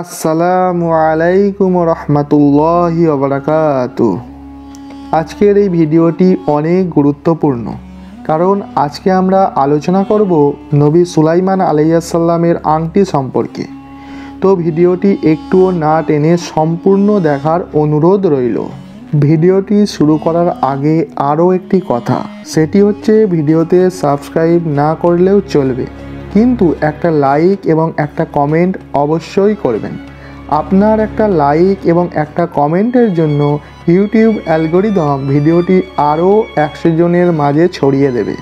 আসসালামু আলাইকুম রহমতুল্লাহি ওয়া বারাকাতুহু। আজকের এই ভিডিওটি অনেক গুরুত্বপূর্ণ, কারণ আজকে আমরা আলোচনা করব নবী সুলাইমান আলাইহিস সালামের আংটি সম্পর্কে। তো ভিডিওটি একটুও না টেনে সম্পূর্ণ দেখার অনুরোধ রইল। ভিডিওটি শুরু করার আগে আরও একটি কথা, সেটি হচ্ছে ভিডিওতে সাবস্ক্রাইব না করলেও চলবে, কিন্তু একটা লাইক এবং একটা কমেন্ট অবশ্যই করবেন। আপনার একটা লাইক এবং একটা কমেন্টের জন্য ইউটিউব অ্যালগরিদম ভিডিওটি আরও 100 জনের মাঝে ছড়িয়ে দেবে।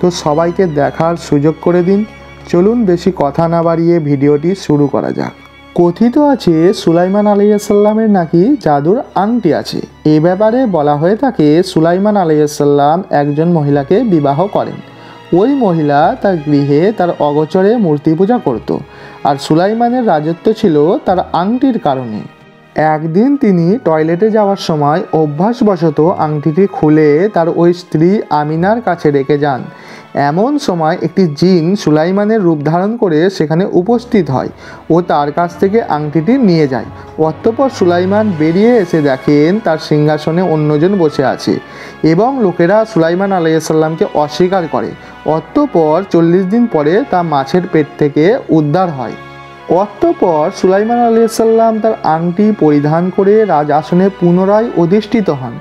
তো সবাইকে দেখার সুযোগ করে দিন। চলুন বেশি কথা না বাড়িয়ে ভিডিওটি শুরু করা যাক। কথিত আছে সুলাইমান আলাইহিস সালামের নাকি জাদুর আংটি আছে। এ ব্যাপারে বলা হয়ে থাকে সুলাইমান আলাইহিস সালাম একজন মহিলাকে বিবাহ করেন। ওই মহিলা তার গৃহে তার অগোচরে মূর্তি পূজা করত, আর সুলাইমানের রাজত্ব ছিল তার আংটির কারণে। একদিন তিনি টয়লেটে যাওয়ার সময় অভ্যাসবশত আংটিটি খুলে তার ওই স্ত্রী আমিনার কাছে রেখে যান। এমন সময় একটি জিন সুলাইমানের রূপ ধারণ করে সেখানে উপস্থিত হয় ও তার কাছ থেকে আংটিটি নিয়ে যায়। অতঃপর সুলাইমান বেরিয়ে এসে দেখেন তার সিংহাসনে অন্যজন বসে আছে এবং লোকেরা সুলাইমান আলাইহিস সালামকে অস্বীকার করে। অতঃপর 40 দিন পরে তা মাছের পেট থেকে উদ্ধার হয়। অতঃপর সুলাইমান আলাইহিস সালাম তার আংটি পরিধান করে রাজআসনে পুনরায় অধিষ্ঠিত হন।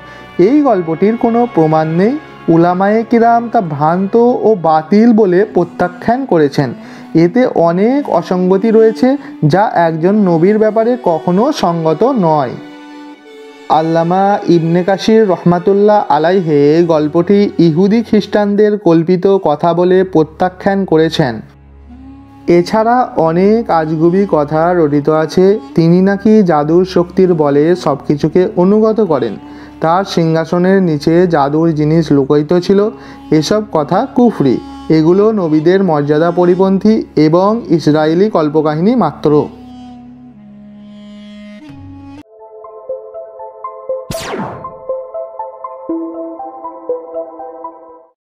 এই গল্পটির কোনো প্রমাণ নেই। উলামায়ে কিরাম তা ভ্রান্ত ও বাতিল বলে প্রত্যাখ্যান করেছেন। এতে অনেক অসঙ্গতি রয়েছে, যা একজন নবীর ব্যাপারে কখনো সঙ্গত নয়। আল্লামা ইবনে কাসির রহমাতুল্লাহ আলাইহে গল্পটি ইহুদি খ্রিস্টানদের কল্পিত কথা বলে প্রত্যাখ্যান করেছেন। এছাড়া অনেক আজগুবি কথা রটিত আছে। তিনি নাকি জাদুর শক্তির বলে সব কিছুকে অনুগত করেন। তার সিংহাসনের নিচে জাদুর জিনিস লুকায়িত ছিল। এসব কথা কুফরি। এগুলো নবীদের মর্যাদা পরিপন্থী এবং ইসরায়েলি কল্পকাহিনী মাত্র।